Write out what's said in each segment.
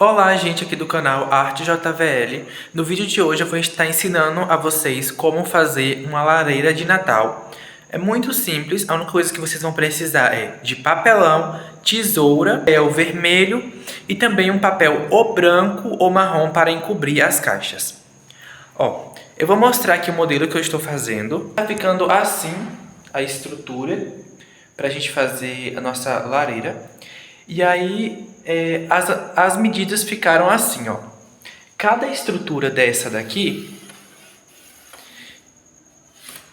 Olá, gente aqui do canal Arte JVL. No vídeo de hoje eu vou estar ensinando a vocês como fazer uma lareira de Natal. É muito simples, a única coisa que vocês vão precisar é de papelão, tesoura, papel vermelho e também um papel ou branco ou marrom para encobrir as caixas. Ó, eu vou mostrar aqui o modelo que eu estou fazendo. Tá ficando assim a estrutura para a gente fazer a nossa lareira. E aí, as medidas ficaram assim, ó. Cada estrutura dessa daqui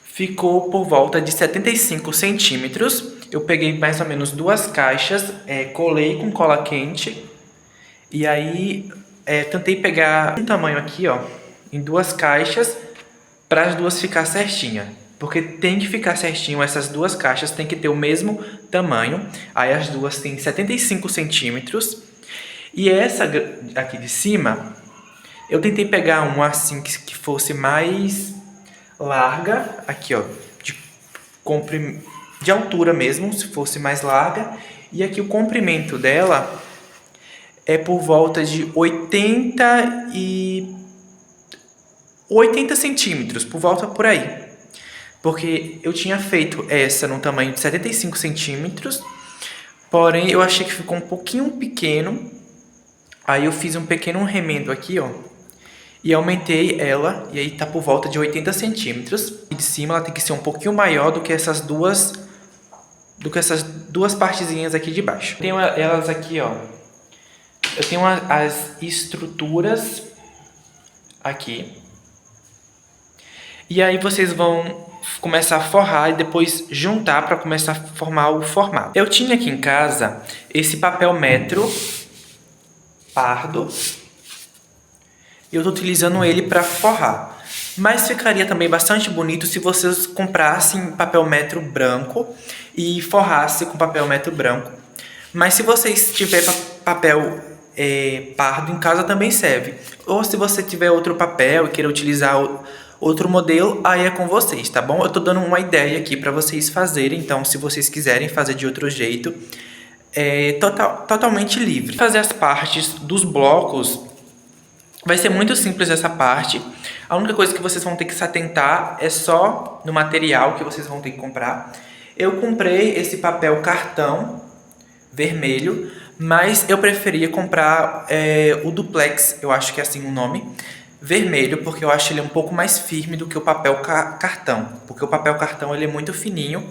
ficou por volta de 75 centímetros. Eu peguei mais ou menos duas caixas, colei com cola quente. E aí, tentei pegar um tamanho aqui, ó, em duas caixas, para as duas ficar certinha. Porque tem que ficar certinho, essas duas caixas tem que ter o mesmo tamanho. Aí as duas têm 75 centímetros. E essa aqui de cima, eu tentei pegar uma assim que fosse mais larga. Aqui, ó, de altura mesmo, se fosse mais larga. E aqui o comprimento dela é por volta de 80 centímetros, por volta por aí. Porque eu tinha feito essa no tamanho de 75 centímetros, porém eu achei que ficou um pouquinho pequeno. Aí eu fiz um pequeno remendo aqui, ó, e aumentei ela, e aí tá por volta de 80 centímetros. E de cima ela tem que ser um pouquinho maior do que essas duas partezinhas aqui de baixo. Tenho elas aqui, ó. Eu tenho as estruturas aqui. E aí vocês vão começar a forrar e depois juntar para começar a formar o formato. Eu tinha aqui em casa esse papel metro pardo e eu estou utilizando ele para forrar. Mas ficaria também bastante bonito se vocês comprassem papel metro branco e forrassem com papel metro branco. Mas se vocês tiverem papel pardo em casa também serve. Ou se você tiver outro papel e queira utilizar outro modelo, aí é com vocês, tá bom? Eu tô dando uma ideia aqui para vocês fazerem, então se vocês quiserem fazer de outro jeito, é totalmente livre. Fazer as partes dos blocos vai ser muito simples essa parte. A única coisa que vocês vão ter que se atentar é só no material que vocês vão ter que comprar. Eu comprei esse papel cartão vermelho, mas eu preferia comprar o duplex, eu acho que é assim o nome, vermelho, porque eu acho ele um pouco mais firme do que o papel cartão. Porque o papel cartão ele é muito fininho.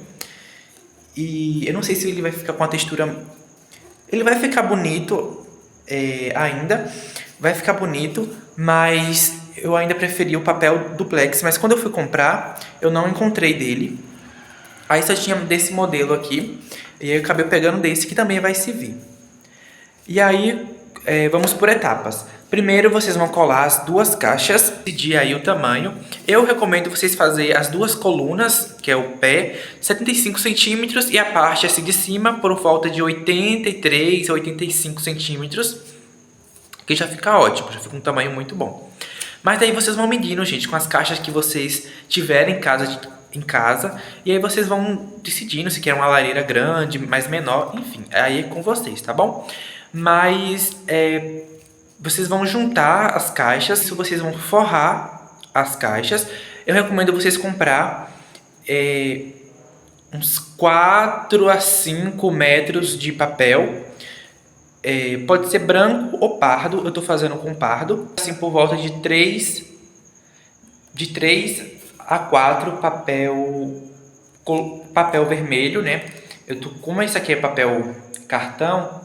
E eu não sei se ele vai ficar com a textura... Ele vai ficar bonito ainda. Vai ficar bonito, mas eu ainda preferi o papel duplex. Mas quando eu fui comprar, eu não encontrei dele. Aí só tinha desse modelo aqui. E aí eu acabei pegando desse, que também vai servir. E aí, vamos por etapas. Primeiro, vocês vão colar as duas caixas, decidir aí o tamanho. Eu recomendo vocês fazerem as duas colunas, que é o pé, 75 centímetros e a parte assim de cima por volta de 83 a 85 centímetros, que já fica ótimo, já fica um tamanho muito bom. Mas daí vocês vão medindo, gente, com as caixas que vocês tiverem em casa, e aí vocês vão decidindo se quer uma lareira grande, mais menor, enfim, aí é com vocês, tá bom? Mas vocês vão juntar as caixas, se vocês vão forrar as caixas, eu recomendo vocês comprar uns 4 a 5 metros de papel. Pode ser branco ou pardo, eu estou fazendo com pardo, assim por volta de 3 a 4 papel vermelho, né? Como esse aqui é papel cartão,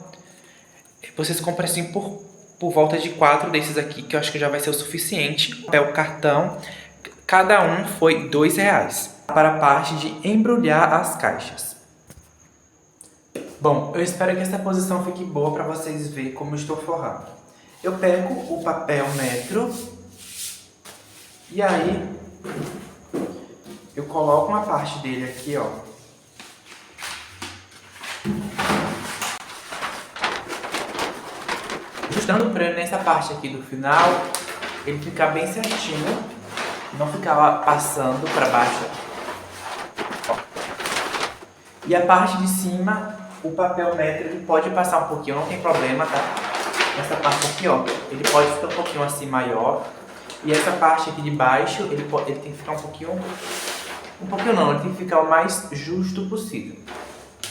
vocês compram assim por volta de 4 desses aqui, que eu acho que já vai ser o suficiente. Papel cartão, cada um foi R$2. Para a parte de embrulhar as caixas. Bom, eu espero que essa posição fique boa para vocês verem como eu estou forrando. Eu pego o papel metro e aí eu coloco uma parte dele aqui, ó. Ajustando para nessa parte aqui do final, ele ficar bem certinho, não ficar lá passando para baixo. Ó. E a parte de cima, o papel metro ele pode passar um pouquinho, não tem problema, tá? essa parte aqui, ó, ele pode ficar um pouquinho assim maior. E essa parte aqui de baixo, ele tem que ficar um pouquinho não, ele tem que ficar o mais justo possível,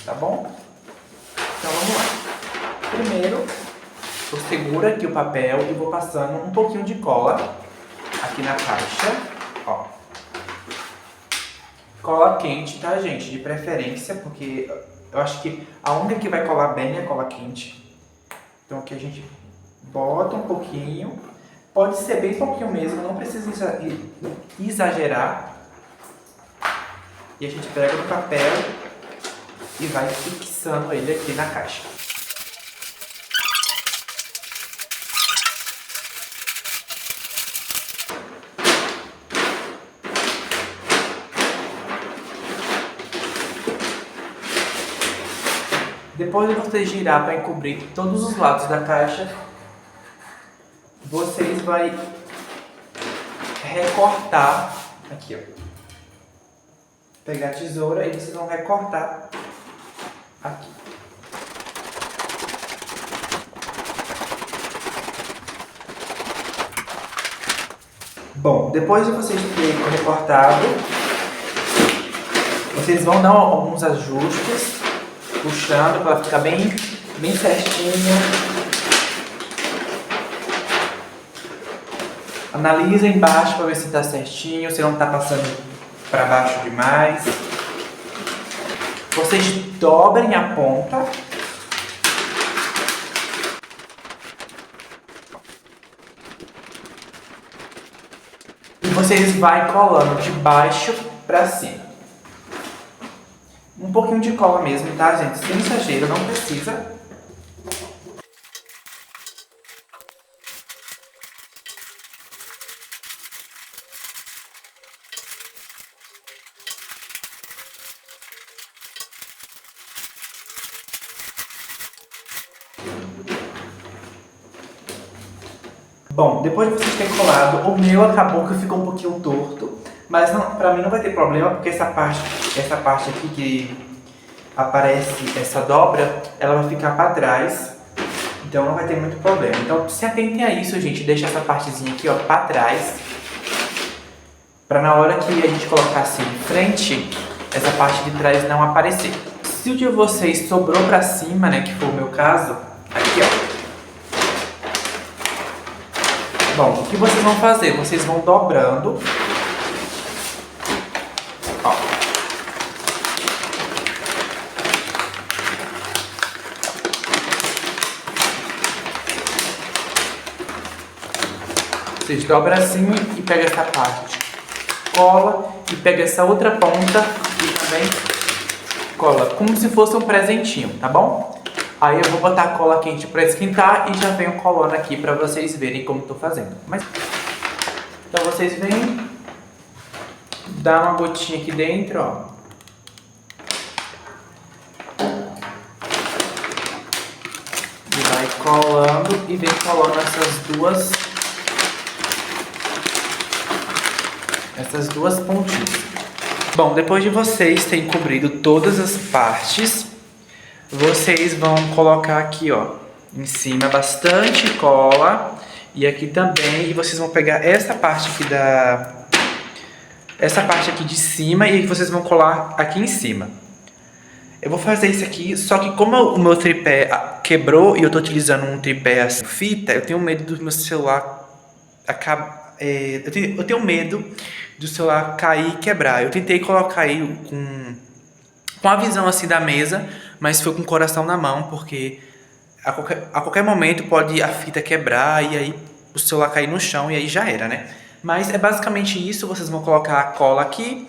tá bom? Então vamos lá. Primeiro, eu seguro aqui o papel e vou passando um pouquinho de cola aqui na caixa, ó. Cola quente, tá, gente? De preferência, porque eu acho que a única que vai colar bem é a cola quente. Então aqui a gente bota um pouquinho, pode ser bem pouquinho mesmo, não precisa exagerar. E a gente pega no papel e vai fixando ele aqui na caixa. Depois de você girar para encobrir todos os lados da caixa, vocês vão recortar aqui, ó. Pegar a tesoura e vocês vão recortar aqui. Bom, depois de vocês terem recortado, vocês vão dar alguns ajustes, puxando para ficar bem certinho. Analisa embaixo para ver se está certinho, se não está passando para baixo demais. Vocês dobrem a ponta. E vocês vai colando de baixo para cima. Um pouquinho de cola mesmo, tá, gente? Sem exagero, não precisa. Bom, depois de vocês terem colado, o meu acabou que ficou um pouquinho torto, mas não, pra mim não vai ter problema, porque essa parte aqui que aparece essa dobra, ela vai ficar pra trás, então não vai ter muito problema. Então se atentem a isso, gente, deixa essa partezinha aqui, ó, pra trás, pra na hora que a gente colocar assim em frente, essa parte de trás não aparecer. Se o de vocês sobrou pra cima, né, que foi o meu caso, aqui, ó. Bom, o que vocês vão fazer? Vocês vão dobrando. Ó. Vocês dobram assim e pega essa parte. Cola e pega essa outra ponta e também cola. Como se fosse um presentinho, tá bom? Aí eu vou botar a cola quente para esquentar e já venho colando aqui para vocês verem como estou fazendo. Então vocês vêm, dá uma gotinha aqui dentro, ó. E vai colando e vem colando essas duas pontinhas. Bom, depois de vocês terem cobrido todas as partes, vocês vão colocar aqui, ó, em cima bastante cola e aqui também, e vocês vão pegar essa parte aqui de cima e vocês vão colar aqui em cima. Eu vou fazer isso aqui, só que como o meu tripé quebrou e eu tô utilizando um tripé assim, fita, eu tenho medo do meu celular eu tenho medo do celular cair e quebrar. Eu tentei colocar ele com a visão assim da mesa, mas foi com o coração na mão, porque a qualquer momento pode a fita quebrar e aí o celular cair no chão e aí já era, né? Mas é basicamente isso, vocês vão colocar a cola aqui,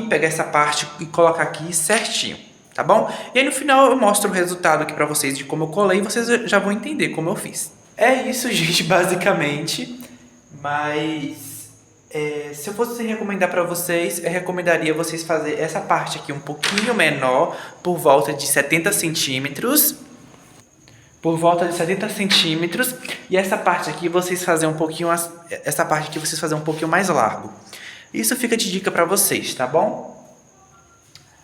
pegar essa parte e colocar aqui certinho, tá bom? E aí no final eu mostro o resultado aqui pra vocês de como eu colei e vocês já vão entender como eu fiz. É isso, gente, basicamente, mas... se eu fosse recomendar para vocês, eu recomendaria vocês fazer essa parte aqui um pouquinho menor, por volta de 70 centímetros. E essa parte aqui vocês fazem um pouquinho mais largo. Isso fica de dica para vocês, tá bom?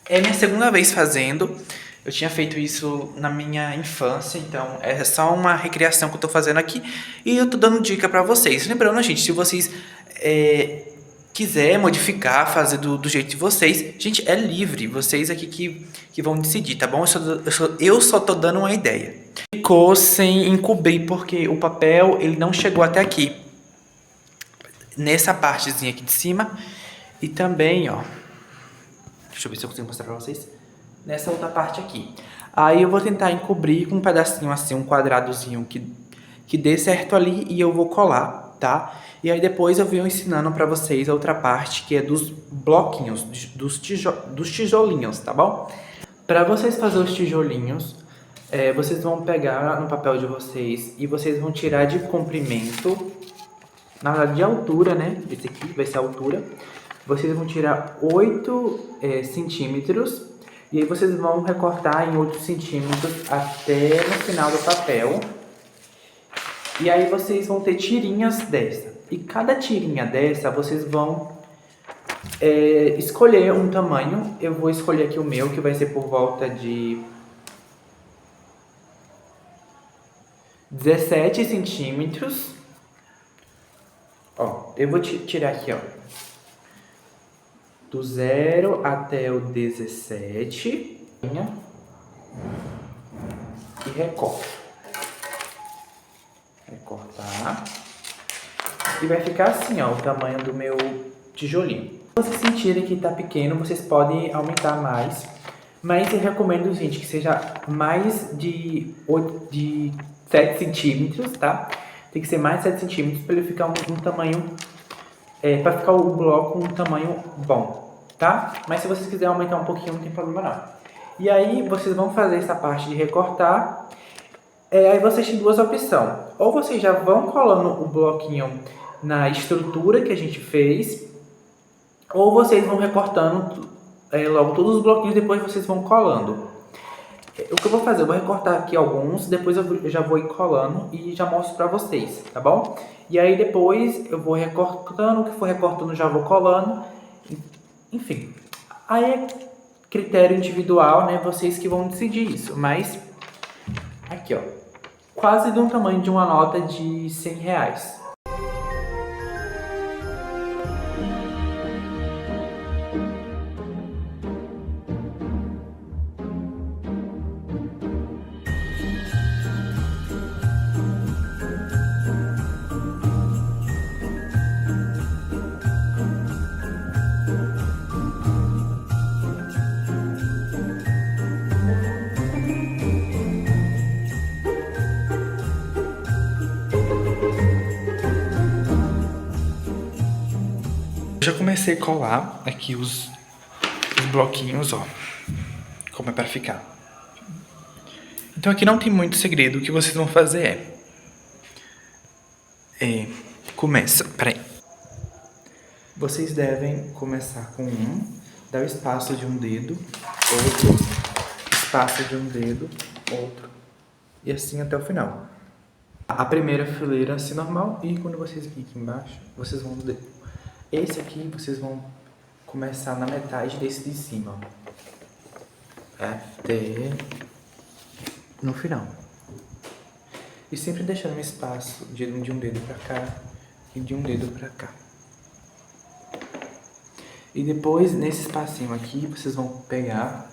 É minha segunda vez fazendo. Eu tinha feito isso na minha infância, então é só uma recriação que eu tô fazendo aqui. E eu tô dando dica pra vocês. Lembrando, gente, se vocês quiser modificar, fazer do jeito de vocês, gente, é livre. Vocês aqui que vão decidir, tá bom? Eu só tô dando uma ideia. Ficou sem encobrir, porque o papel ele não chegou até aqui. Nessa partezinha aqui de cima. E também, ó. Deixa eu ver se eu consigo mostrar pra vocês. Nessa outra parte aqui. Aí eu vou tentar encobrir com um pedacinho assim, um quadradozinho que dê certo ali e eu vou colar, tá? E aí depois eu venho ensinando pra vocês a outra parte, que é dos bloquinhos, dos tijolinhos, tá bom? Pra vocês fazerem os tijolinhos, vocês vão pegar no papel de vocês e vocês vão tirar de comprimento, na verdade de altura, né? Esse aqui vai ser a altura. Vocês vão tirar 8 centímetros e aí vocês vão recortar em 8 centímetros até no final do papel. E aí vocês vão ter tirinhas dessa. E cada tirinha dessa vocês vão escolher um tamanho. Eu vou escolher aqui o meu, que vai ser por volta de 17 centímetros. Ó, eu vou tirar aqui, ó, do 0 até o 17 e recorto. Recortar. E vai ficar assim, ó, o tamanho do meu tijolinho. Se vocês sentirem que tá pequeno, vocês podem aumentar mais. Mas eu recomendo, gente, que seja mais de 7 centímetros, tá? Tem que ser mais de 7 centímetros para ele ficar um tamanho... para ficar o bloco um tamanho bom, tá? Mas se vocês quiserem aumentar um pouquinho, não tem problema não. E aí, vocês vão fazer essa parte de recortar. Aí vocês têm duas opções. Ou vocês já vão colando o bloquinho na estrutura que a gente fez, ou vocês vão recortando logo todos os bloquinhos, depois vocês vão colando. O que eu vou fazer? Eu vou recortar aqui alguns, depois eu já vou ir colando e já mostro pra vocês, tá bom? E aí depois eu vou recortando, o que for recortando já vou colando, enfim. Aí é critério individual, né? Vocês que vão decidir isso, mas aqui, ó, quase do tamanho de uma nota de R$100. Já comecei a colar aqui os bloquinhos, ó, como é para ficar. Então aqui não tem muito segredo, o que vocês vão fazer começa, peraí. Vocês devem começar com dar o espaço de um dedo, outro, espaço de um dedo, outro, e assim até o final. A primeira fileira assim normal, e quando vocês virem aqui embaixo, vocês vão... Esse aqui vocês vão começar na metade desse de cima, ó, até no final. E sempre deixando um espaço de um dedo pra cá e de um dedo pra cá. E depois, nesse espacinho aqui, vocês vão pegar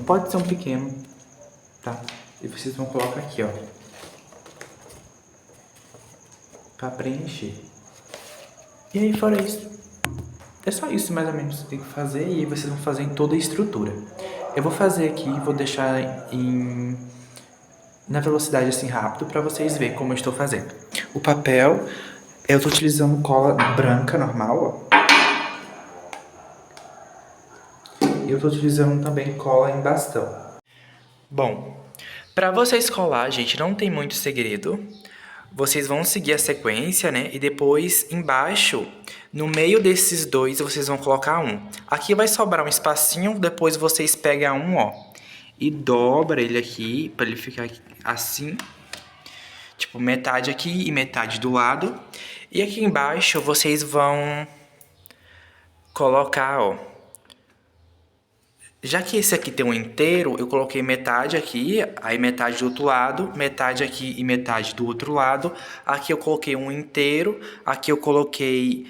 pode ser um pequeno, tá? E vocês vão colocar aqui, ó, pra preencher. E aí, fora isso, é só isso mais ou menos que você tem que fazer, e aí vocês vão fazer em toda a estrutura. Eu vou fazer aqui, vou deixar na velocidade assim rápido para vocês verem como eu estou fazendo. O papel, eu estou utilizando cola branca normal, ó. E eu estou utilizando também cola em bastão. Bom, para vocês colar, gente, não tem muito segredo. Vocês vão seguir a sequência, né? E depois, embaixo, no meio desses dois, vocês vão colocar Aqui vai sobrar um espacinho, depois vocês pegam ó, e dobra ele aqui, para ele ficar assim. Tipo, metade aqui e metade do lado. E aqui embaixo, vocês vão colocar, ó, Já que esse aqui tem um inteiro, eu coloquei metade aqui, aí metade do outro lado, metade aqui e metade do outro lado. Aqui eu coloquei um inteiro, aqui eu coloquei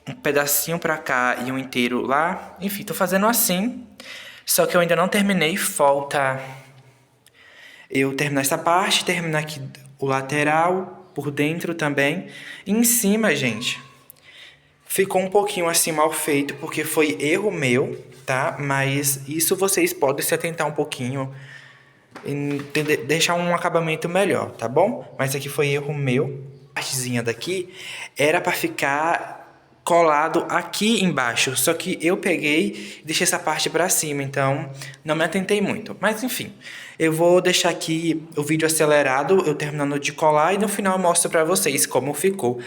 um pedacinho pra cá e um inteiro lá. Enfim, tô fazendo assim. Só que eu ainda não terminei, falta eu terminar essa parte, terminar aqui o lateral, por dentro também. E em cima, gente, ficou um pouquinho assim mal feito, porque foi erro meu, tá? Mas isso vocês podem se atentar um pouquinho e deixar um acabamento melhor, tá bom? Mas aqui foi erro meu. A partezinha daqui era pra ficar colado aqui embaixo, só que eu peguei e deixei essa parte pra cima, então não me atentei muito. Mas enfim, eu vou deixar aqui o vídeo acelerado, eu terminando de colar, e no final eu mostro pra vocês como ficou.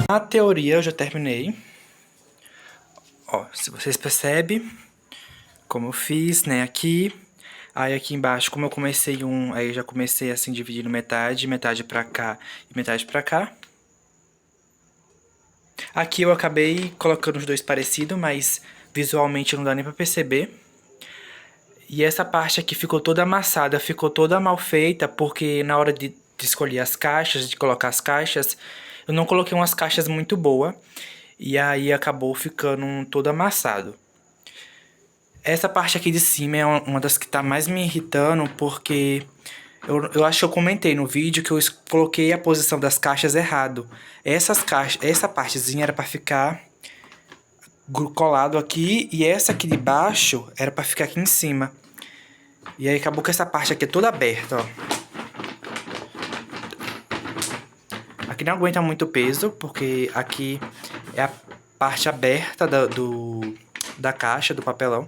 A teoria eu já terminei. Ó, se vocês percebem como eu fiz, né, aqui. Aí aqui embaixo, como eu comecei aí eu já comecei assim dividindo metade, metade pra cá e metade pra cá. Aqui eu acabei colocando os dois parecidos, mas visualmente não dá nem pra perceber. E essa parte aqui ficou toda amassada, ficou toda mal feita, porque na hora de escolher as caixas, de colocar as caixas, eu não coloquei umas caixas muito boas. E aí acabou ficando todo amassado. Essa parte aqui de cima é uma das que tá mais me irritando, porque eu acho que eu comentei no vídeo que eu coloquei a posição das caixas errado. Essa partezinha era pra ficar colado aqui, e essa aqui de baixo era pra ficar aqui em cima. E aí acabou que essa parte aqui é toda aberta, ó. Aqui não aguenta muito peso, porque aqui é a parte aberta da caixa, do papelão.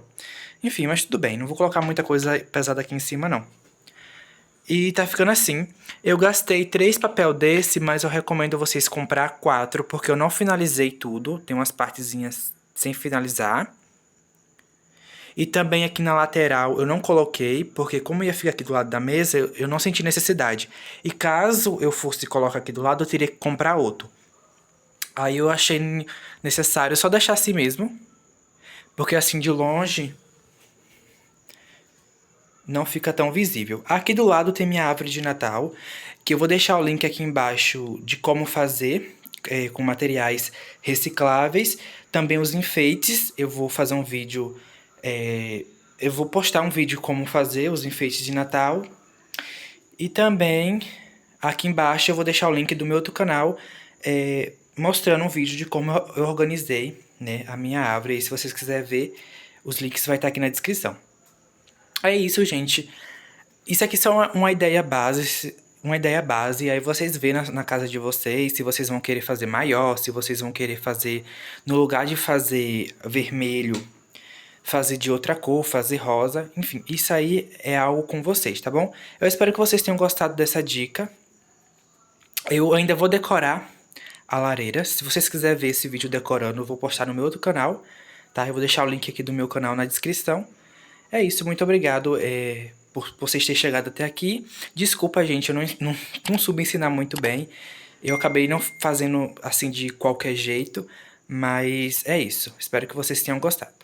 Enfim, mas tudo bem, não vou colocar muita coisa pesada aqui em cima, não. E tá ficando assim. Eu gastei 3 papel desse, mas eu recomendo vocês comprar 4, porque eu não finalizei tudo. Tem umas partezinhas sem finalizar. E também aqui na lateral eu não coloquei, porque como ia ficar aqui do lado da mesa, eu não senti necessidade. E caso eu fosse colocar aqui do lado, eu teria que comprar outro. Aí eu achei necessário só deixar assim mesmo. Porque assim de longe não fica tão visível. Aqui do lado tem minha árvore de Natal, que eu vou deixar o link aqui embaixo de como fazer, com materiais recicláveis. Também os enfeites, eu vou fazer um vídeo, eu vou postar um vídeo como fazer os enfeites de Natal. E também aqui embaixo eu vou deixar o link do meu outro canal, mostrando um vídeo de como eu organizei, né, a minha árvore. E se vocês quiserem ver, os links vai estar aqui na descrição. É isso, gente. Isso aqui só uma ideia base, aí vocês vê na casa de vocês, se vocês vão querer fazer maior, se vocês vão querer fazer, no lugar de fazer vermelho, fazer de outra cor, fazer rosa, enfim, isso aí é algo com vocês, tá bom? Eu espero que vocês tenham gostado dessa dica. Eu ainda vou decorar a lareira. Se vocês quiserem ver esse vídeo decorando, eu vou postar no meu outro canal, tá? Eu vou deixar o link aqui do meu canal na descrição. É isso, muito obrigado por vocês terem chegado até aqui. Desculpa, gente, eu não soube ensinar muito bem. Eu acabei não fazendo assim de qualquer jeito, mas é isso. Espero que vocês tenham gostado.